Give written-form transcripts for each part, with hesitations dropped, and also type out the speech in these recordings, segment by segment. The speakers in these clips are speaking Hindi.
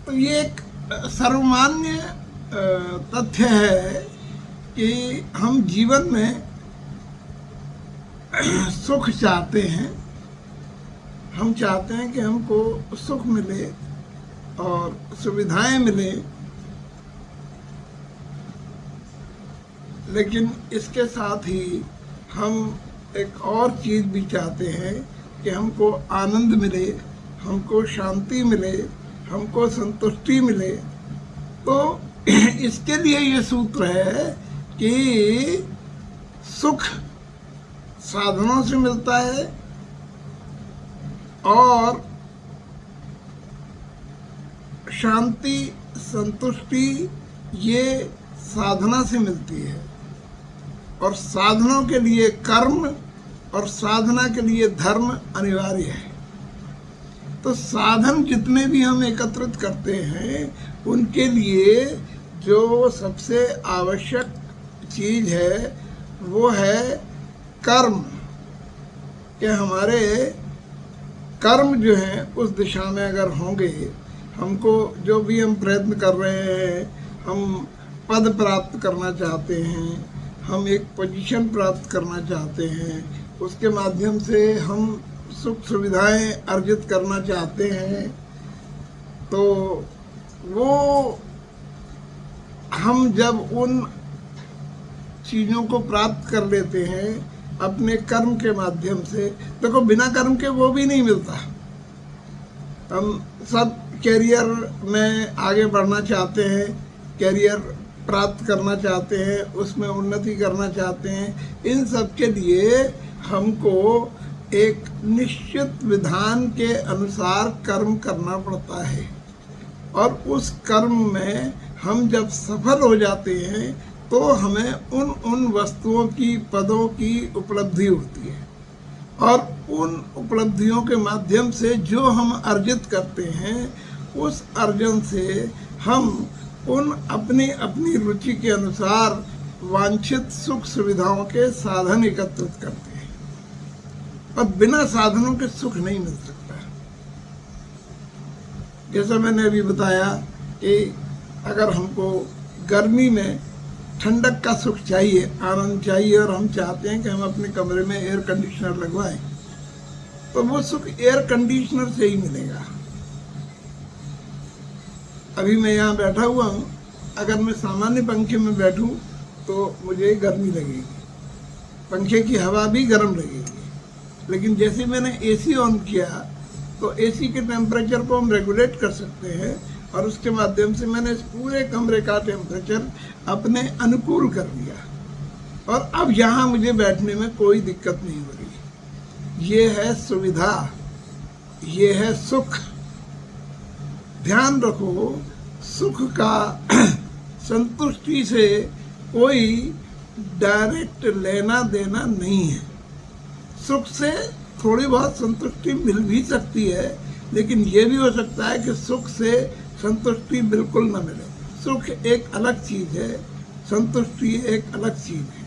तो ये एक सर्वमान्य तथ्य है कि हम जीवन में सुख चाहते हैं। हम चाहते हैं कि हमको सुख मिले और सुविधाएं मिले, लेकिन इसके साथ ही हम एक और चीज़ भी चाहते हैं कि हमको आनंद मिले, हमको शांति मिले, हमको संतुष्टि मिले। तो इसके लिए ये सूत्र है कि सुख साधनों से मिलता है और शांति संतुष्टि ये साधना से मिलती है। और साधनों के लिए कर्म और साधना के लिए धर्म अनिवार्य है। तो साधन जितने भी हम एकत्रित करते हैं उनके लिए जो सबसे आवश्यक चीज़ है वो है कर्म, कि हमारे कर्म जो हैं उस दिशा में अगर होंगे, हमको जो भी हम प्रयत्न कर रहे हैं, हम पद प्राप्त करना चाहते हैं, हम एक पोजीशन प्राप्त करना चाहते हैं, उसके माध्यम से हम सुख सुविधाएं अर्जित करना चाहते हैं, तो वो हम जब उन चीज़ों को प्राप्त कर लेते हैं अपने कर्म के माध्यम से, देखो बिना कर्म के वो भी नहीं मिलता। हम सब कैरियर में आगे बढ़ना चाहते हैं, कैरियर प्राप्त करना चाहते हैं, उसमें उन्नति करना चाहते हैं। इन सब के लिए हमको एक निश्चित विधान के अनुसार कर्म करना पड़ता है, और उस कर्म में हम जब सफल हो जाते हैं तो हमें उन वस्तुओं की, पदों की उपलब्धि होती है। और उन उपलब्धियों के माध्यम से जो हम अर्जित करते हैं, उस अर्जन से हम उन अपनी अपनी रुचि के अनुसार वांछित सुख सुविधाओं के साधन एकत्रित करते हैं। और बिना साधनों के सुख नहीं मिल सकता। जैसा मैंने अभी बताया कि अगर हमको गर्मी में ठंडक का सुख चाहिए, आनंद चाहिए, और हम चाहते हैं कि हम अपने कमरे में एयर कंडीशनर लगवाएं, तो वो सुख एयर कंडीशनर से ही मिलेगा। अभी मैं यहाँ बैठा हुआ हूँ, अगर मैं सामान्य पंखे में बैठूँ तो मुझे गर्मी लगेगी, पंखे की हवा भी गर्म लगेगी। लेकिन जैसे मैंने एसी ऑन किया तो एसी के टेम्परेचर को हम रेगुलेट कर सकते हैं, और उसके माध्यम से मैंने इस पूरे कमरे का टेम्परेचर अपने अनुकूल कर लिया, और अब यहाँ मुझे बैठने में कोई दिक्कत नहीं हो रही। ये है सुविधा, ये है सुख। ध्यान रखो, सुख का संतुष्टि से कोई डायरेक्ट लेना देना नहीं है। सुख से थोड़ी बहुत संतुष्टि मिल भी सकती है, लेकिन ये भी हो सकता है कि सुख से संतुष्टि बिल्कुल न मिले। सुख एक अलग चीज़ है, संतुष्टि एक अलग चीज़ है।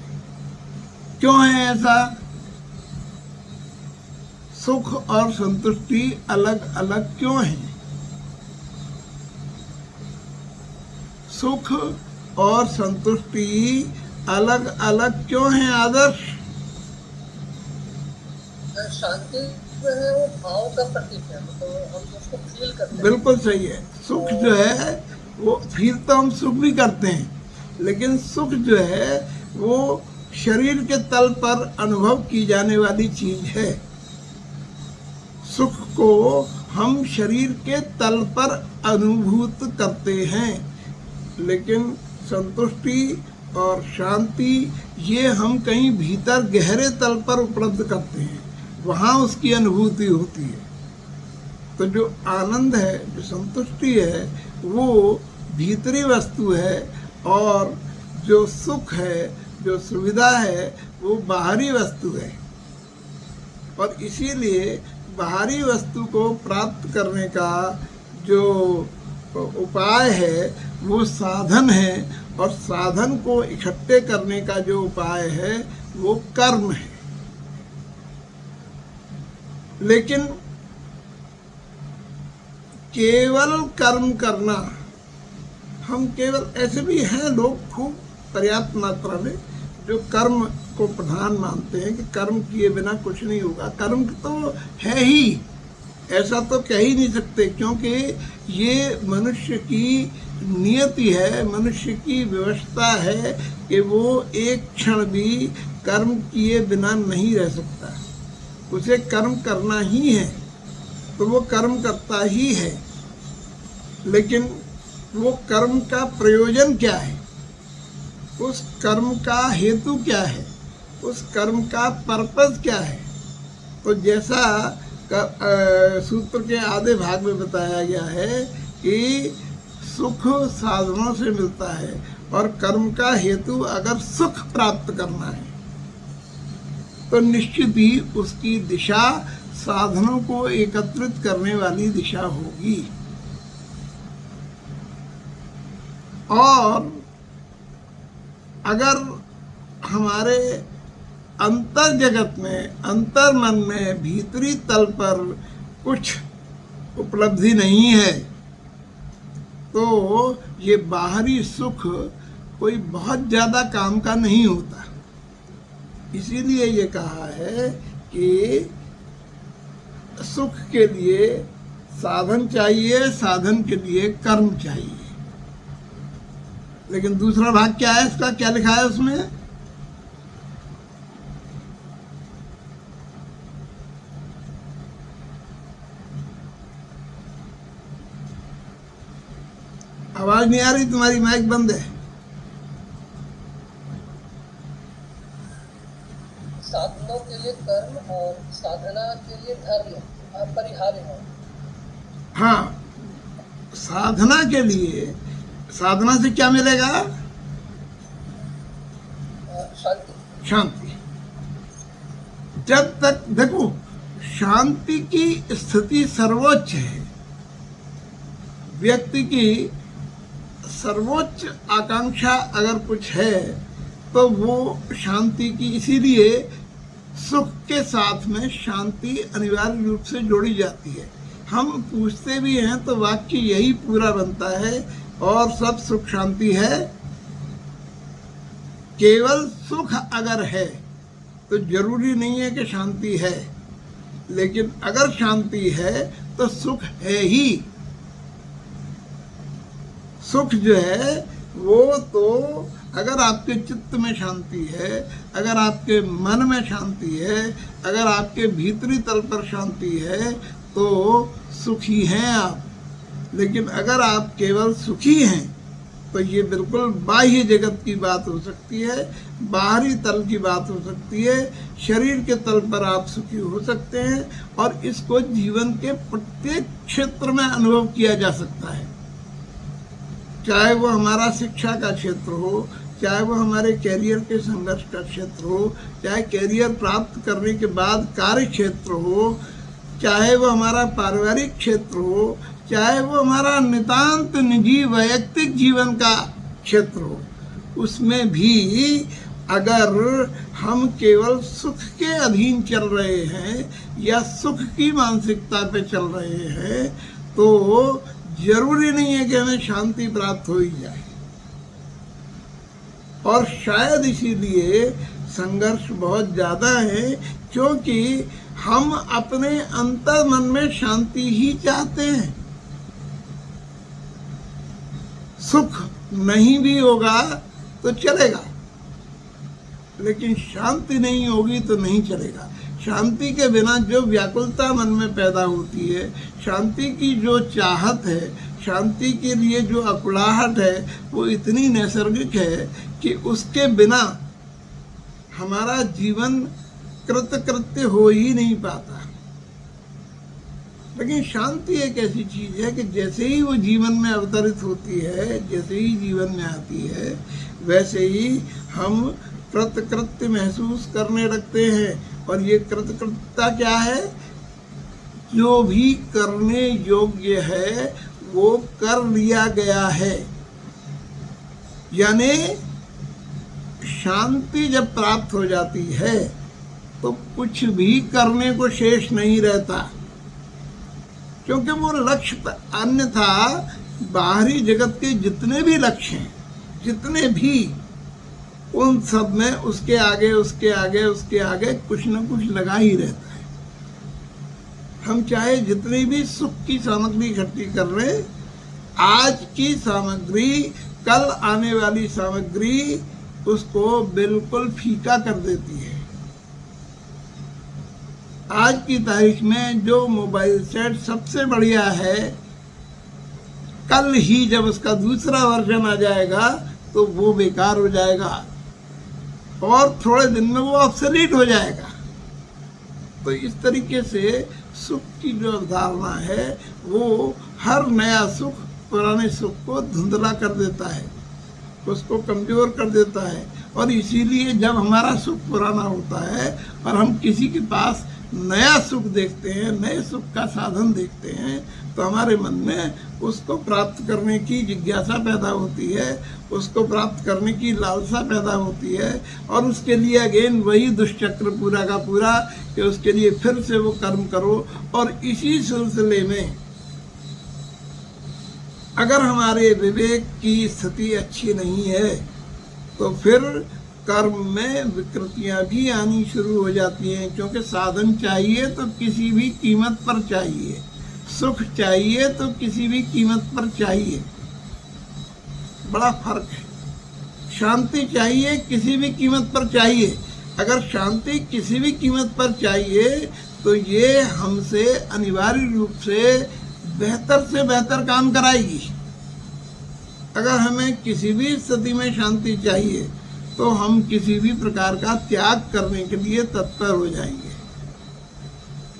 क्यों है ऐसा? सुख और संतुष्टि अलग अलग क्यों हैं? सुख और संतुष्टि अलग अलग क्यों हैं आदर्श? शांति जो है वो भाव का प्रतीक है, तो हम उसको फील करते हैं। बिल्कुल सही है। सुख जो है वो फील तो हम सुख भी करते हैं, लेकिन सुख जो है वो शरीर के तल पर अनुभव की जाने वाली चीज है। सुख को हम शरीर के तल पर अनुभूत करते हैं, लेकिन संतुष्टि और शांति ये हम कहीं भीतर गहरे तल पर उपलब्ध करते हैं, वहाँ उसकी अनुभूति होती है। तो जो आनंद है, जो संतुष्टि है, वो भीतरी वस्तु है, और जो सुख है, जो सुविधा है, वो बाहरी वस्तु है। और इसीलिए बाहरी वस्तु को प्राप्त करने का जो उपाय है वो साधन है, और साधन को इकट्ठे करने का जो उपाय है वो कर्म है। लेकिन केवल कर्म करना, हम केवल, ऐसे भी हैं लोग खूब पर्याप्त मात्रा में जो कर्म को प्रधान मानते हैं कि कर्म किए बिना कुछ नहीं होगा। कर्म तो है ही, ऐसा तो कह ही नहीं सकते, क्योंकि ये मनुष्य की नियति है, मनुष्य की व्यवस्था है कि वो एक क्षण भी कर्म किए बिना नहीं रह सकता। उसे कर्म करना ही है तो वो कर्म करता ही है। लेकिन वो कर्म का प्रयोजन क्या है, उस कर्म का हेतु क्या है, उस कर्म का पर्पस क्या है। तो जैसा सूत्र के आधे भाग में बताया गया है कि सुख साधनों से मिलता है, और कर्म का हेतु अगर सुख प्राप्त करना है तो निश्चित ही उसकी दिशा साधनों को एकत्रित करने वाली दिशा होगी। और अगर हमारे अंतर जगत में, अंतर मन में, भीतरी तल पर कुछ उपलब्धि नहीं है तो ये बाहरी सुख कोई बहुत ज़्यादा काम का नहीं होता। इसीलिए ये कहा है कि सुख के लिए साधन चाहिए, साधन के लिए कर्म चाहिए। लेकिन दूसरा भाग क्या है इसका, क्या लिखा है उसमें? आवाज नहीं आ रही तुम्हारी, माइक बंद है। साधनों के लिए कर्म और साधना के लिए धर्म अपरिहार्य है। हाँ, साधना के लिए, साधना से क्या मिलेगा? शांति। शांति। जब तक देखो, शांति की स्थिति सर्वोच्च है। व्यक्ति की सर्वोच्च आकांक्षा अगर कुछ है तो वो शांति की, इसीलिए सुख के साथ में शांति अनिवार्य रूप से जोड़ी जाती है। हम पूछते भी हैं तो वाक्य यही पूरा बनता है, और सब सुख शांति है। केवल सुख अगर है तो जरूरी नहीं है कि शांति है, लेकिन अगर शांति है तो सुख है ही। सुख जो है वो तो अगर आपके चित्त में शांति है, अगर आपके मन में शांति है, अगर आपके भीतरी तल पर शांति है तो सुखी हैं आप। लेकिन अगर आप केवल सुखी हैं तो ये बिल्कुल बाह्य जगत की बात हो सकती है, बाहरी तल की बात हो सकती है। शरीर के तल पर आप सुखी हो सकते हैं और इसको जीवन के प्रत्येक क्षेत्र में अनुभव किया जा सकता है। चाहे वो हमारा शिक्षा का क्षेत्र हो, चाहे वो हमारे कैरियर के संघर्ष का क्षेत्र हो, चाहे कैरियर प्राप्त करने के बाद कार्य क्षेत्र हो, चाहे वो हमारा पारिवारिक क्षेत्र हो, चाहे वो हमारा नितांत निजी वैयक्तिक जीवन का क्षेत्र हो, उसमें भी अगर हम केवल सुख के अधीन चल रहे हैं या सुख की मानसिकता पे चल रहे हैं तो जरूरी नहीं है कि हमें शांति प्राप्त हो ही जाए। और शायद इसीलिए संघर्ष बहुत ज़्यादा है, क्योंकि हम अपने अंतर मन में शांति ही चाहते हैं। सुख नहीं भी होगा तो चलेगा, लेकिन शांति नहीं होगी तो नहीं चलेगा। शांति के बिना जो व्याकुलता मन में पैदा होती है, शांति की जो चाहत है, शांति के लिए जो अकुलाहट है, वो इतनी नैसर्गिक है कि उसके बिना हमारा जीवन कृतकृत्य हो ही नहीं पाता। लेकिन शांति एक ऐसी चीज़ है कि जैसे ही वो जीवन में अवतरित होती है, जैसे ही जीवन में आती है, वैसे ही हम कृतकृत्य महसूस करने लगते हैं। और ये कृतकृत्यता क्या है? जो भी करने योग्य है वो कर लिया गया है। यानी शांति जब प्राप्त हो जाती है तो कुछ भी करने को शेष नहीं रहता। क्योंकि वो लक्ष्य अन्यथा बाहरी जगत के जितने भी लक्ष्य हैं, जितने भी, उन सब में उसके आगे उसके आगे उसके आगे कुछ न कुछ लगा ही रहता है। हम चाहे जितनी भी सुख की सामग्री इकट्ठी कर रहे, आज की सामग्री कल आने वाली सामग्री उसको बिल्कुल फीका कर देती है। आज की तारीख में जो मोबाइल सेट सबसे बढ़िया है, कल ही जब उसका दूसरा वर्जन आ जाएगा तो वो बेकार हो जाएगा और थोड़े दिन में वो ऑब्सोलीट हो जाएगा। तो इस तरीके से सुख की जो अवधारणा है वो हर नया सुख पुराने सुख को धुंधला कर देता है, उसको कमजोर कर देता है। और इसीलिए जब हमारा सुख पुराना होता है और हम किसी के पास नया सुख देखते हैं, नए सुख का साधन देखते हैं, तो हमारे मन में उसको प्राप्त करने की जिज्ञासा पैदा होती है, उसको प्राप्त करने की लालसा पैदा होती है और उसके लिए अगेन वही दुष्चक्र पूरा का पूरा कि उसके लिए फिर से वो कर्म करो। और इसी सिलसिले में अगर हमारे विवेक की स्थिति अच्छी नहीं है तो फिर कर्म में विकृतियां भी आनी शुरू हो जाती हैं, क्योंकि साधन चाहिए तो किसी भी कीमत पर चाहिए, सुख चाहिए तो किसी भी कीमत पर चाहिए, बड़ा फर्क है। शांति चाहिए किसी भी कीमत पर चाहिए। अगर शांति किसी भी कीमत पर चाहिए तो ये हमसे अनिवार्य रूप से बेहतर काम कराएगी। अगर हमें किसी भी स्थिति में शांति चाहिए तो हम किसी भी प्रकार का त्याग करने के लिए तत्पर हो जाएंगे।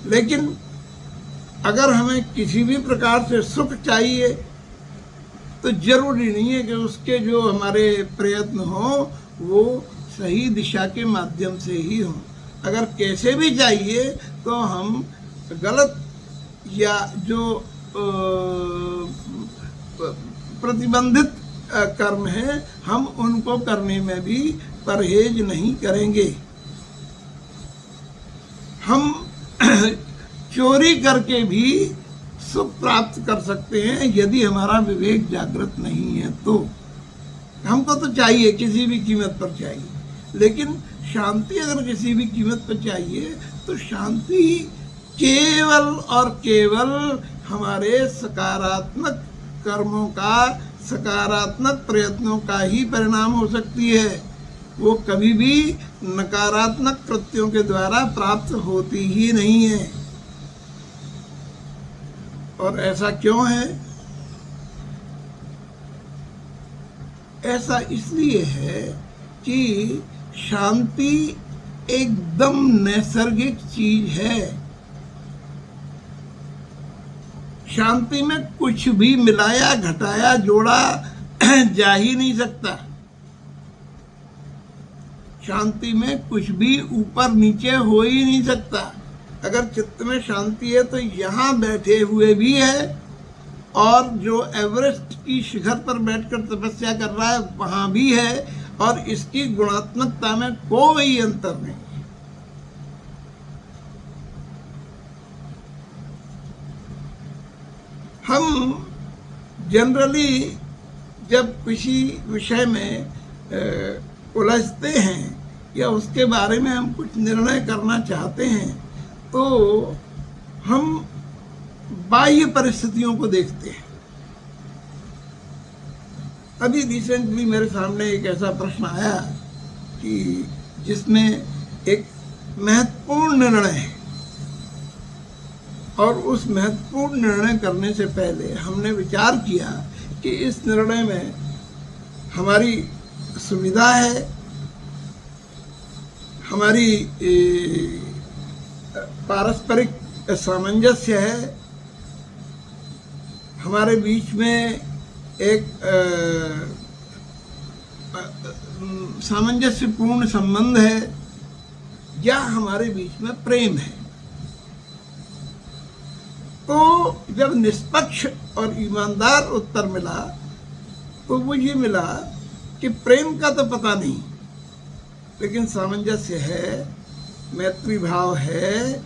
लेकिन अगर हमें किसी भी प्रकार से सुख चाहिए तो जरूरी नहीं है कि उसके जो हमारे प्रयत्न हो वो सही दिशा के माध्यम से ही हो। अगर कैसे भी चाहिए तो हम गलत या जो प्रतिबंधित कर्म है हम उनको करने में भी परहेज नहीं करेंगे। हम चोरी करके भी सुख प्राप्त कर सकते हैं यदि हमारा विवेक जागृत नहीं है तो। हमको तो चाहिए, किसी भी कीमत पर चाहिए, लेकिन शांति अगर किसी भी कीमत पर चाहिए तो शांति केवल और केवल हमारे सकारात्मक कर्मों का, सकारात्मक प्रयत्नों का ही परिणाम हो सकती है। वो कभी भी नकारात्मक कृत्यों के द्वारा प्राप्त होती ही नहीं है। और ऐसा क्यों है? ऐसा इसलिए है कि शांति एकदम नैसर्गिक चीज है। शांति में कुछ भी मिलाया, घटाया, जोड़ा जा ही नहीं सकता। शांति में कुछ भी ऊपर नीचे हो ही नहीं सकता। अगर चित्त में शांति है तो यहाँ बैठे हुए भी है और जो एवरेस्ट की शिखर पर बैठकर तपस्या कर रहा है वहाँ भी है, और इसकी गुणात्मकता में कोई अंतर नहीं। हम जनरली जब किसी विषय में उलझते हैं या उसके बारे में हम कुछ निर्णय करना चाहते हैं तो हम बाह्य परिस्थितियों को देखते हैं। अभी रिसेंटली मेरे सामने एक ऐसा प्रश्न आया कि जिसमें एक महत्वपूर्ण निर्णय है, और उस महत्वपूर्ण निर्णय करने से पहले हमने विचार किया कि इस निर्णय में हमारी सुविधा है, हमारी पारस्परिक सामंजस्य है, हमारे बीच में एक सामंजस्यपूर्ण संबंध है, या हमारे बीच में प्रेम है। तो जब निष्पक्ष और ईमानदार उत्तर मिला तो वो ये मिला कि प्रेम का तो पता नहीं, लेकिन सामंजस्य है, मैत्री भाव है,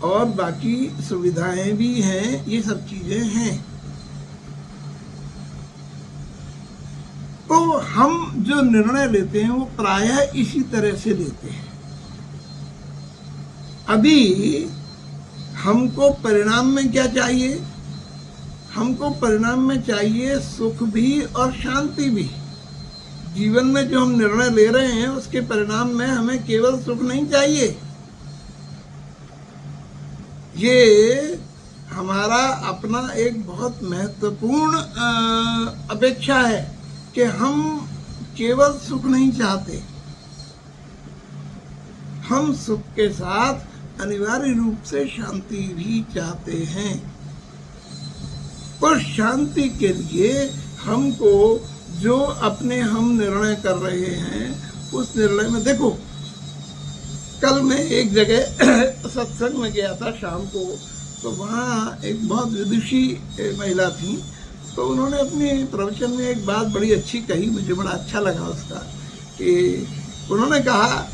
और बाकी सुविधाएं भी हैं, ये सब चीजें हैं। तो हम जो निर्णय लेते हैं वो प्रायः इसी तरह से लेते हैं। अभी हमको परिणाम में क्या चाहिए? हमको परिणाम में चाहिए सुख भी और शांति भी। जीवन में जो हम निर्णय ले रहे हैं उसके परिणाम में हमें केवल सुख नहीं चाहिए। ये हमारा अपना एक बहुत महत्वपूर्ण अपेक्षा है कि हम केवल सुख नहीं चाहते, हम सुख के साथ अनिवार्य रूप से शांति भी चाहते हैं। तो शांति के लिए हमको जो अपने हम निर्णय कर रहे हैं उस निर्णय में देखो, कल मैं एक जगह सत्संग में गया था शाम को, तो वहाँ एक बहुत विदुषी महिला थी। तो उन्होंने अपने प्रवचन में एक बात बड़ी अच्छी कही, मुझे बड़ा अच्छा लगा उसका, कि उन्होंने कहा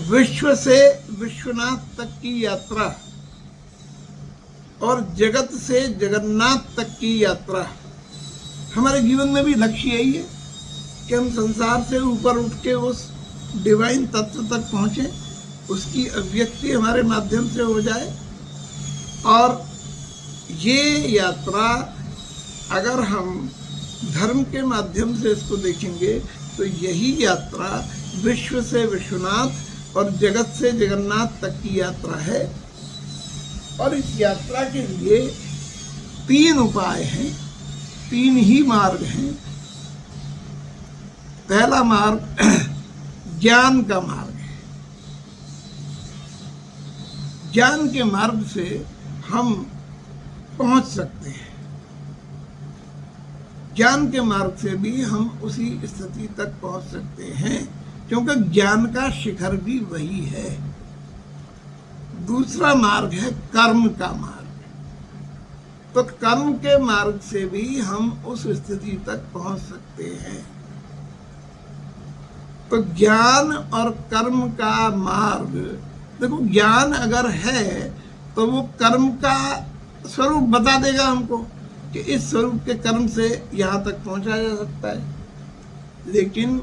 विश्व से विश्वनाथ तक की यात्रा और जगत से जगन्नाथ तक की यात्रा। हमारे जीवन में भी लक्ष्य यही है कि हम संसार से ऊपर उठ के उस डिवाइन तत्व तक पहुँचें, उसकी अभिव्यक्ति हमारे माध्यम से हो जाए। और ये यात्रा अगर हम धर्म के माध्यम से इसको देखेंगे तो यही यात्रा विश्व से विश्वनाथ और जगत से जगन्नाथ तक की यात्रा है। और इस यात्रा के लिए 3 उपाय हैं, 3 ही मार्ग हैं। पहला मार्ग ज्ञान का मार्ग है। ज्ञान के मार्ग से हम पहुंच सकते हैं। ज्ञान के मार्ग से भी हम उसी स्थिति तक पहुंच सकते हैं, क्योंकि ज्ञान का शिखर भी वही है। दूसरा मार्ग है कर्म का मार्ग। तो कर्म के मार्ग से भी हम उस स्थिति तक पहुंच सकते हैं। तो ज्ञान और कर्म का मार्ग, देखो ज्ञान अगर है तो वो कर्म का स्वरूप बता देगा हमको कि इस स्वरूप के कर्म से यहाँ तक पहुँचा जा सकता है। लेकिन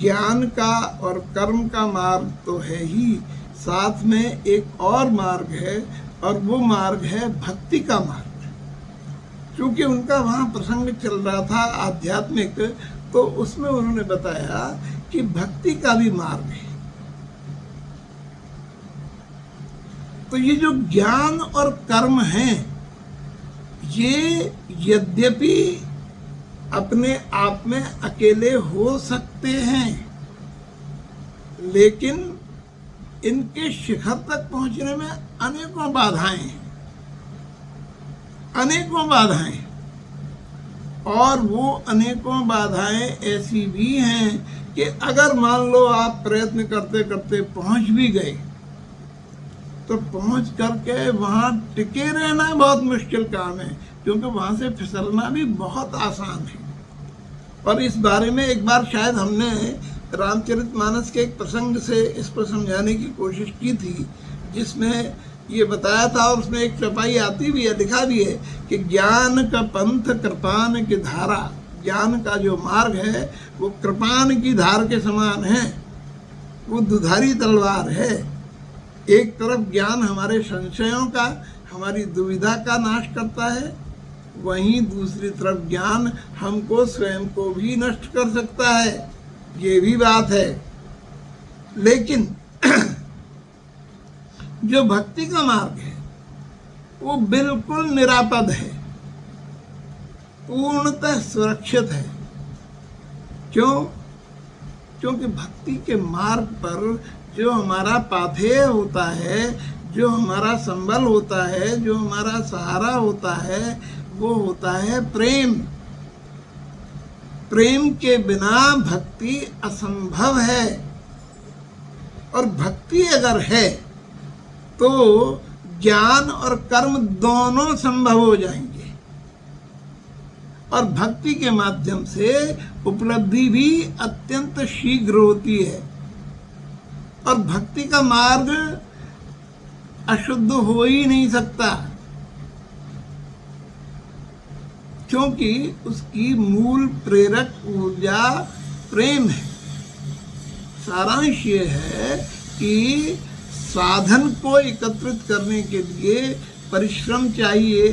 ज्ञान का और कर्म का मार्ग तो है ही, साथ में एक और मार्ग है, और वो मार्ग है भक्ति का मार्ग। क्योंकि उनका वहाँ प्रसंग चल रहा था आध्यात्मिक, तो उसमें उन्होंने बताया कि भक्ति का भी मार्ग है। तो ये जो ज्ञान और कर्म हैं, ये यद्यपि अपने आप में अकेले हो सकते हैं, लेकिन इनके शिखर तक पहुंचने में अनेकों बाधाएं हैं, अनेकों बाधाएं। और वो अनेकों बाधाएं ऐसी भी हैं कि अगर मान लो आप प्रयत्न करते करते पहुंच भी गए, तो पहुंच करके वहाँ टिके रहना बहुत मुश्किल काम है, क्योंकि वहाँ से फिसलना भी बहुत आसान है। और इस बारे में एक बार शायद हमने रामचरितमानस के एक प्रसंग से इसको समझाने की कोशिश की थी, जिसमें ये बताया था, और उसमें एक चौपाई आती भी है, लिखा भी है कि ज्ञान का पंथ कृपान की धारा। ज्ञान का जो मार्ग है वो कृपान की धार के समान है, वो दुधारी तलवार है। एक तरफ ज्ञान हमारे संशयों का, हमारी दुविधा का नाश करता है, वहीं दूसरी तरफ ज्ञान हमको स्वयं को भी नष्ट कर सकता है, ये भी बात है। लेकिन जो भक्ति का मार्ग है वो बिल्कुल निरापद है, पूर्णतः सुरक्षित है। क्यों? क्योंकि भक्ति के मार्ग पर जो हमारा पाथेय होता है, जो हमारा संबल होता है, जो हमारा सहारा होता है, वो होता है प्रेम। प्रेम के बिना भक्ति असंभव है। और भक्ति अगर है तो ज्ञान और कर्म दोनों संभव हो जाएंगे, और भक्ति के माध्यम से उपलब्धि भी अत्यंत शीघ्र होती है। और भक्ति का मार्ग अशुद्ध हो ही नहीं सकता, क्योंकि उसकी मूल प्रेरक ऊर्जा प्रेम है। सारांश ये है कि साधन को एकत्रित करने के लिए परिश्रम चाहिए,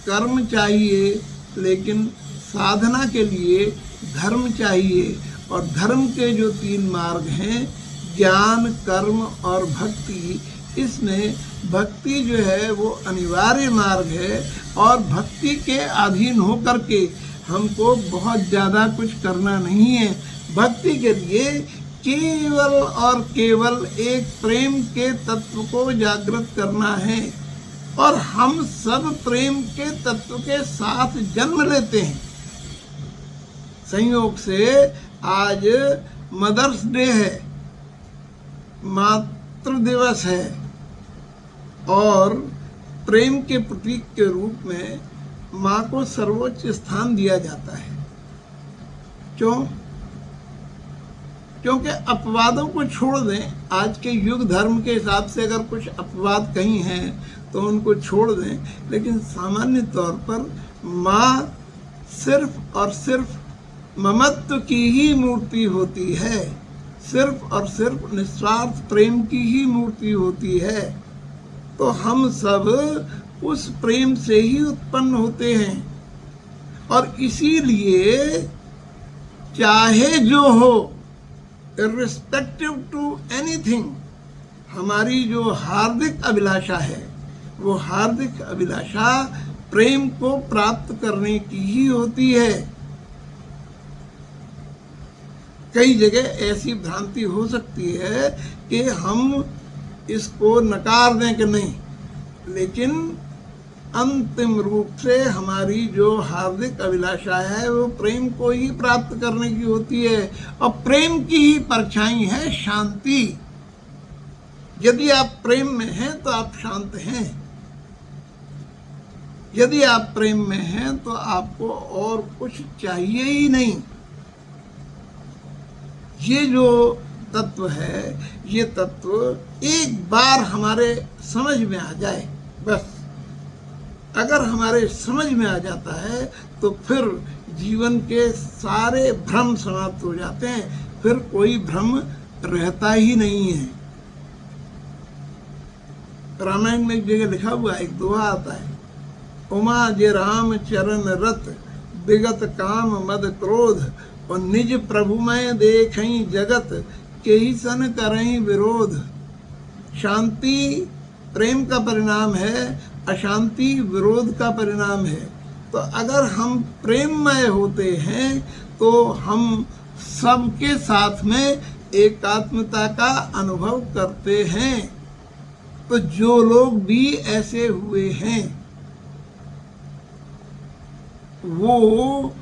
कर्म चाहिए, लेकिन साधना के लिए धर्म चाहिए। और धर्म के जो 3 मार्ग हैं, ज्ञान, कर्म और भक्ति, इसमें भक्ति जो है वो अनिवार्य मार्ग है। और भक्ति के अधीन होकर के हमको बहुत ज़्यादा कुछ करना नहीं है। भक्ति के लिए केवल और केवल एक प्रेम के तत्व को जागृत करना है। और हम सब प्रेम के तत्व के साथ जन्म लेते हैं। संयोग से आज मदर्स डे है, मातृ दिवस है, और प्रेम के प्रतीक के रूप में माँ को सर्वोच्च स्थान दिया जाता है। क्यों? क्योंकि अपवादों को छोड़ दें। आज के युग धर्म के हिसाब से अगर कुछ अपवाद कहीं हैं तो उनको छोड़ दें, लेकिन सामान्य तौर पर माँ सिर्फ और सिर्फ ममत्व की ही मूर्ति होती है, सिर्फ और सिर्फ निस्वार्थ प्रेम की ही मूर्ति होती है। तो हम सब उस प्रेम से ही उत्पन्न होते हैं। और इसीलिए चाहे जो हो, इर्रिस्पेक्टिव टू एनीथिंग, हमारी जो हार्दिक अभिलाषा है, वो हार्दिक अभिलाषा प्रेम को प्राप्त करने की ही होती है। कई जगह ऐसी भ्रांति हो सकती है कि हम इसको नकार दें कि नहीं, लेकिन अंतिम रूप से हमारी जो हार्दिक अभिलाषा है वो प्रेम को ही प्राप्त करने की होती है। और प्रेम की ही परछाई है शांति। यदि आप प्रेम में हैं तो आप शांत हैं। यदि आप प्रेम में हैं तो आपको और कुछ चाहिए ही नहीं। ये जो तत्व है, ये तत्व एक बार हमारे समझ में आ जाए, बस अगर हमारे समझ में आ जाता है तो फिर जीवन के सारे भ्रम समाप्त हो जाते हैं। फिर कोई भ्रम रहता ही नहीं है। रामायण में एक जगह लिखा हुआ एक दोहा आता है, उमा जे राम चरण रत, विगत काम मद क्रोध, और निज प्रभु में देखई जगत, केही सन करई विरोध। शांति प्रेम का परिणाम है, अशांति विरोध का परिणाम है। तो अगर हम प्रेममय होते हैं तो हम सबके साथ में एकात्मता का अनुभव करते हैं। तो जो लोग भी ऐसे हुए हैं वो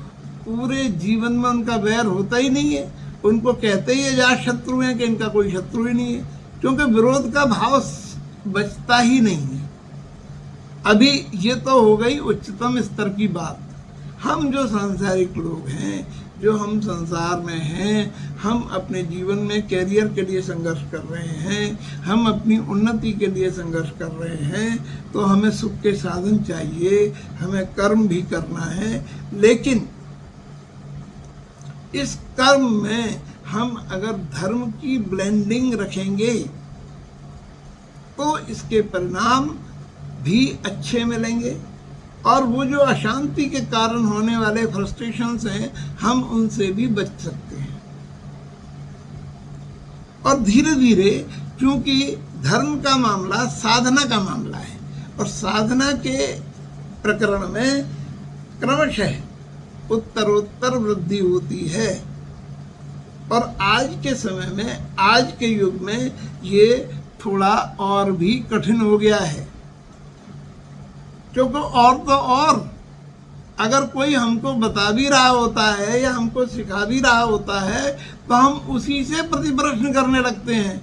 पूरे जीवन में उनका वैर होता ही नहीं है। उनको कहते ही अजात शत्रु हैं कि इनका कोई शत्रु ही नहीं है, क्योंकि विरोध का भाव बचता ही नहीं है। अभी ये तो हो गई उच्चतम स्तर की बात। हम जो सांसारिक लोग हैं, जो हम संसार में हैं, हम अपने जीवन में कैरियर के लिए संघर्ष कर रहे हैं, हम अपनी उन्नति के लिए संघर्ष कर रहे हैं, तो हमें सुख के साधन चाहिए, हमें कर्म भी करना है। लेकिन इस कर्म में हम अगर धर्म की ब्लेंडिंग रखेंगे तो इसके परिणाम भी अच्छे मिलेंगे। और वो जो अशांति के कारण होने वाले फ्रस्ट्रेशंस हैं, हम उनसे भी बच सकते हैं। और धीरे धीरे, क्योंकि धर्म का मामला साधना का मामला है, और साधना के प्रकरण में क्रमशः उत्तरोत्तर वृद्धि होती है। और आज के समय में, आज के युग में ये थोड़ा और भी कठिन हो गया है। क्योंकि और तो और अगर कोई हमको बता भी रहा होता है या हमको सिखा भी रहा होता है तो हम उसी से प्रतिप्रश्न करने लगते हैं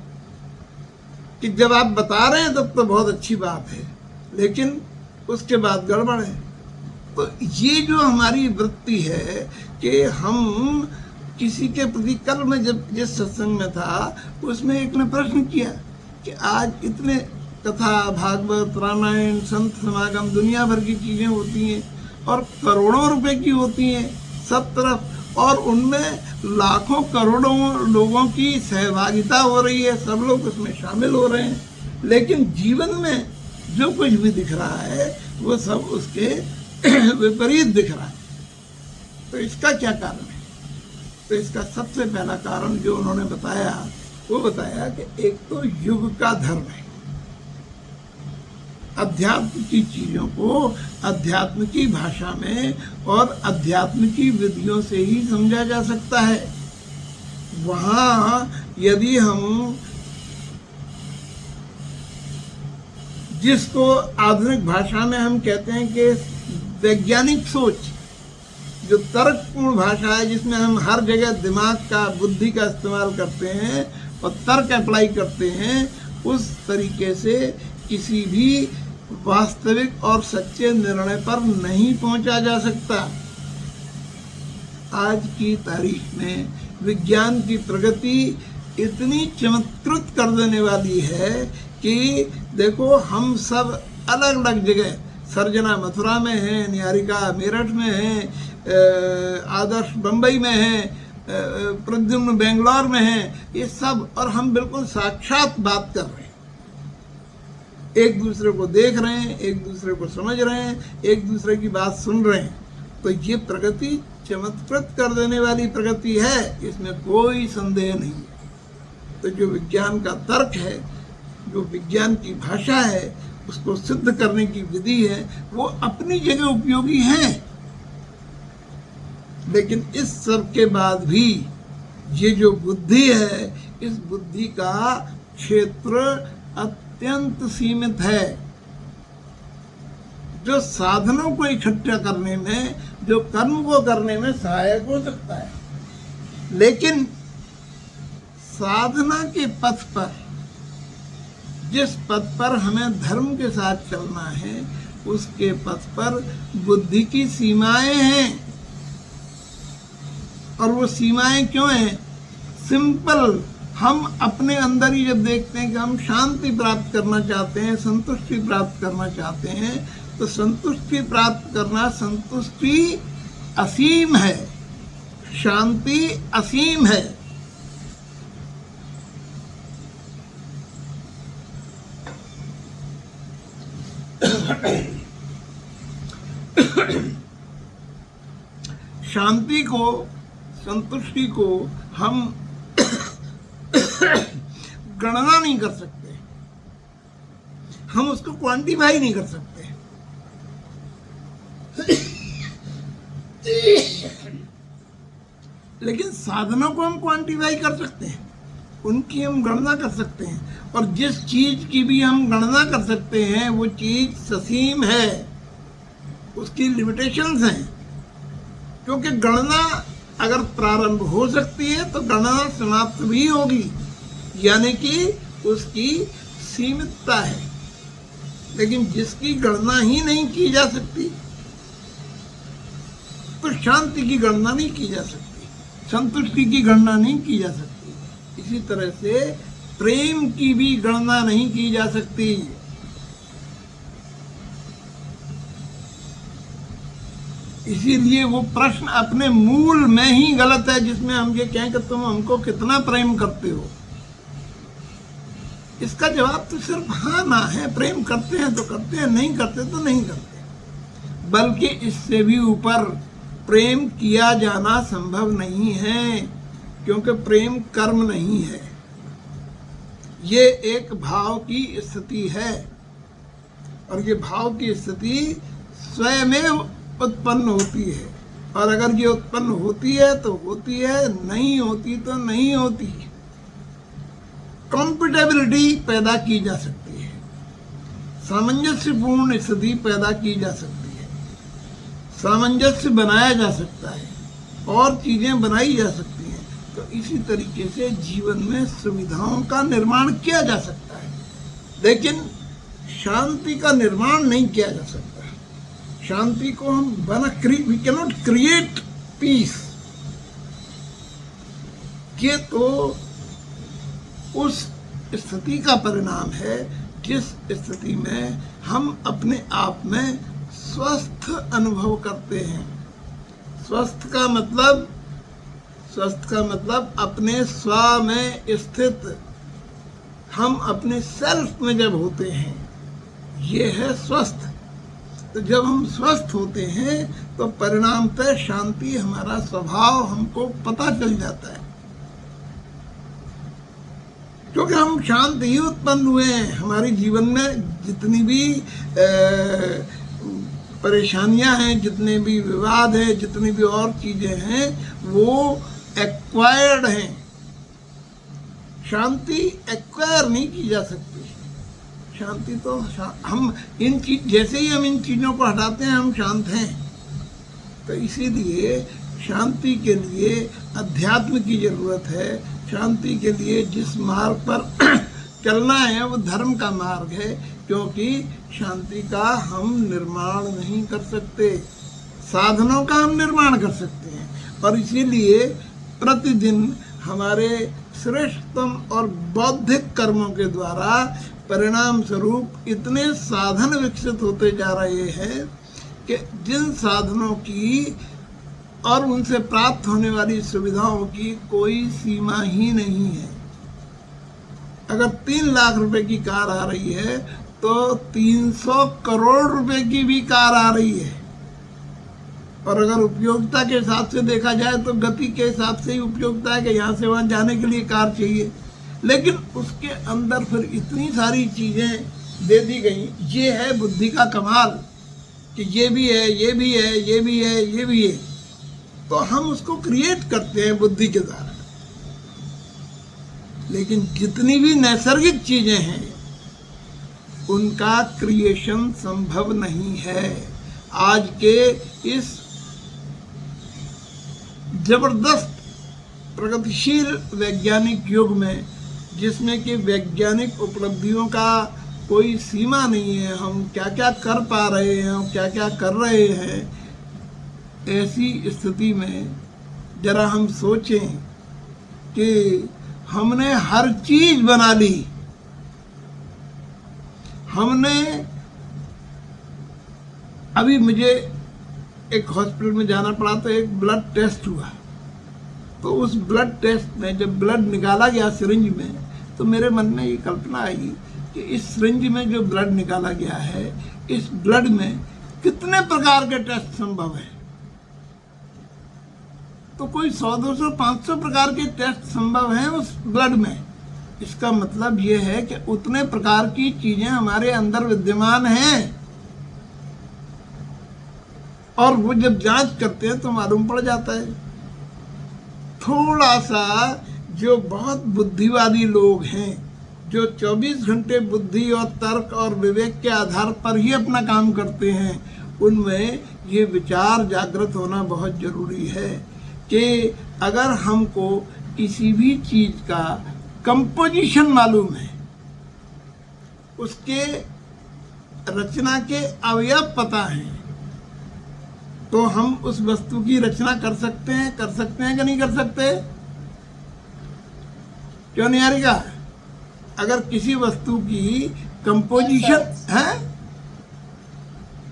कि जब आप बता रहे हैं तब तो बहुत अच्छी बात है, लेकिन उसके बाद गड़बड़ है। तो ये जो हमारी वृत्ति है कि हम किसी के प्रति, कल मैं जब जिस सत्संग में था उसमें एक ने प्रश्न किया कि आज इतने कथा, भागवत, रामायण, संत समागम, दुनिया भर की चीज़ें होती हैं और करोड़ों रुपए की होती हैं सब तरफ, और उनमें लाखों करोड़ों लोगों की सहभागिता हो रही है, सब लोग उसमें शामिल हो रहे हैं, लेकिन जीवन में जो कुछ भी दिख रहा है वो सब उसके विपरीत दिख रहा है। तो इसका क्या कारण है? तो इसका सबसे पहला कारण जो उन्होंने बताया, वो बताया कि एक तो युग का धर्म है। अध्यात्म की चीजों को अध्यात्म की भाषा में और अध्यात्म की विधियों से ही समझा जा सकता है। वहाँ यदि हम जिसको आधुनिक भाषा में हम कहते हैं कि वैज्ञानिक सोच, जो तर्कपूर्ण भाषा है, जिसमें हम हर जगह दिमाग का, बुद्धि का इस्तेमाल करते हैं और तर्क अप्लाई करते हैं, उस तरीके से किसी भी वास्तविक और सच्चे निर्णय पर नहीं पहुंचा जा सकता। आज की तारीख में विज्ञान की प्रगति इतनी चमत्कृत कर देने वाली है कि देखो, हम सब अलग अलग जगह, सर्जना मथुरा में है, निहारिका मेरठ में है, आदर्श बम्बई में है, प्रद्युम्न बेंगलोर में है, ये सब, और हम बिल्कुल साक्षात बात कर रहे हैं, एक दूसरे को देख रहे हैं, एक दूसरे को समझ रहे हैं, एक दूसरे की बात सुन रहे हैं। तो ये प्रगति चमत्कृत कर देने वाली प्रगति है, इसमें कोई संदेह नहीं। तो जो विज्ञान का तर्क है, जो विज्ञान की भाषा है, उसको सिद्ध करने की विधि है, वो अपनी जगह उपयोगी है। लेकिन इस सब के बाद भी ये जो बुद्धि है, इस बुद्धि का क्षेत्र अत्यंत सीमित है, जो साधनों को इकट्ठा करने में, जो कर्म को करने में सहायक हो सकता है। लेकिन साधना के पथ पर, जिस पथ पर हमें धर्म के साथ चलना है, उसके पथ पर बुद्धि की सीमाएं हैं। और वो सीमाएं क्यों हैं? सिंपल, हम अपने अंदर ही जब देखते हैं कि हम शांति प्राप्त करना चाहते हैं, संतुष्टि प्राप्त करना चाहते हैं, तो संतुष्टि प्राप्त करना, संतुष्टि असीम है, शांति असीम है। शांति को, संतुष्टि को हम गणना नहीं कर सकते, हम उसको क्वांटिफाई नहीं कर सकते। लेकिन साधनों को हम क्वांटिफाई कर सकते हैं, उनकी हम गणना कर सकते हैं, और जिस चीज की भी हम गणना कर सकते हैं वो चीज ससीम है, उसकी लिमिटेशंस हैं। क्योंकि गणना अगर प्रारंभ हो सकती है तो गणना समाप्त भी होगी, यानी कि उसकी सीमितता है। लेकिन जिसकी गणना ही नहीं की जा सकती, तो शांति की गणना नहीं की जा सकती, संतुष्टि की गणना नहीं की जा सकती। इसी तरह से प्रेम की भी गणना नहीं की जा सकती। इसीलिए वो प्रश्न अपने मूल में ही गलत है, जिसमें हम ये कहें कि तुम हमको कितना प्रेम करते हो। इसका जवाब तो सिर्फ हाँ ना है। प्रेम करते हैं तो करते हैं, नहीं करते तो नहीं करते। बल्कि इससे भी ऊपर प्रेम किया जाना संभव नहीं है, क्योंकि प्रेम कर्म नहीं है, ये एक भाव की स्थिति है, और ये भाव की स्थिति स्वयं उत्पन्न होती है। और अगर ये उत्पन्न होती है तो होती है, नहीं होती तो नहीं होती। कंपेटेबिलिटी पैदा की जा सकती है, सामंजस्यपूर्ण स्थिति पैदा की जा सकती है, सामंजस्य बनाया जा सकता है, और चीजें बनाई जा सकती हैं। तो इसी तरीके से जीवन में सुविधाओं का निर्माण किया जा सकता है, लेकिन शांति का निर्माण नहीं किया जा सकता। शांति को हम वी कैनॉट क्रिएट पीस। ये तो उस स्थिति का परिणाम है जिस स्थिति में हम अपने आप में स्वस्थ अनुभव करते हैं। स्वस्थ का मतलब अपने स्व में स्थित, हम अपने सेल्फ में जब होते हैं, ये है स्वस्थ। तो जब हम स्वस्थ होते हैं तो परिणामतः शांति हमारा स्वभाव हमको पता चल जाता है, क्योंकि हम शांत ही उत्पन्न हुए हैं। हमारे जीवन में जितनी भी परेशानियां हैं, जितने भी विवाद हैं, जितनी भी और चीजें हैं, वो एक्वायर्ड हैं। शांति एक्वायर नहीं की जा सकती। शांति तो हम जैसे ही हम इन चीज़ों को हटाते हैं, हम शांत हैं। तो इसीलिए शांति के लिए अध्यात्म की ज़रूरत है। शांति के लिए जिस मार्ग पर चलना है वो धर्म का मार्ग है, क्योंकि शांति का हम निर्माण नहीं कर सकते, साधनों का हम निर्माण कर सकते हैं। और इसीलिए प्रतिदिन हमारे श्रेष्ठतम और बौद्धिक कर्मों के द्वारा परिणाम स्वरूप इतने साधन विकसित होते जा रहे हैं कि जिन साधनों की और उनसे प्राप्त होने वाली सुविधाओं की कोई सीमा ही नहीं है। अगर 3 लाख रुपए की कार आ रही है तो 300 करोड़ रुपए की भी कार आ रही है। और अगर उपयोगिता के हिसाब से देखा जाए तो गति के हिसाब से ही उपयोगिता है कि यहाँ से वहाँ जाने के लिए कार चाहिए, लेकिन उसके अंदर फिर इतनी सारी चीज़ें दे दी गई। ये है बुद्धि का कमाल कि ये भी है, ये भी है, ये भी है, ये भी है। तो हम उसको क्रिएट करते हैं बुद्धि के द्वारा। लेकिन जितनी भी नैसर्गिक चीज़ें हैं उनका क्रिएशन संभव नहीं है। आज के इस जबरदस्त प्रगतिशील वैज्ञानिक युग में, जिसमें कि वैज्ञानिक उपलब्धियों का कोई सीमा नहीं है, हम क्या क्या कर पा रहे हैं और क्या क्या कर रहे हैं, ऐसी स्थिति में जरा हम सोचें कि हमने हर चीज़ बना ली। हमने अभी मुझे एक हॉस्पिटल में जाना पड़ा तो एक ब्लड टेस्ट हुआ। तो उस ब्लड टेस्ट में जब ब्लड निकाला गया सिरिंज में, तो मेरे मन में ये कल्पना आई कि इस सिरिंज में जो ब्लड निकाला गया है, इस ब्लड में कितने प्रकार के टेस्ट संभव है। तो कोई 100, 200, 500 प्रकार के टेस्ट संभव हैं उस ब्लड में। इसका मतलब ये है कि उतने प्रकार की चीजें हमारे अंदर विद्यमान हैं, और वो जब जांच करते हैं तो मालूम पड़ जाता है। थोड़ा सा जो बहुत बुद्धिवादी लोग हैं, जो 24 घंटे बुद्धि और तर्क और विवेक के आधार पर ही अपना काम करते हैं, उनमें ये विचार जागृत होना बहुत जरूरी है कि अगर हमको किसी भी चीज़ का कंपोजिशन मालूम है, उसके रचना के अवयव पता हैं, तो हम उस वस्तु की रचना कर सकते हैं कि नहीं कर सकते? क्यों नहीं आ रही का? अगर किसी वस्तु की कंपोजिशन है,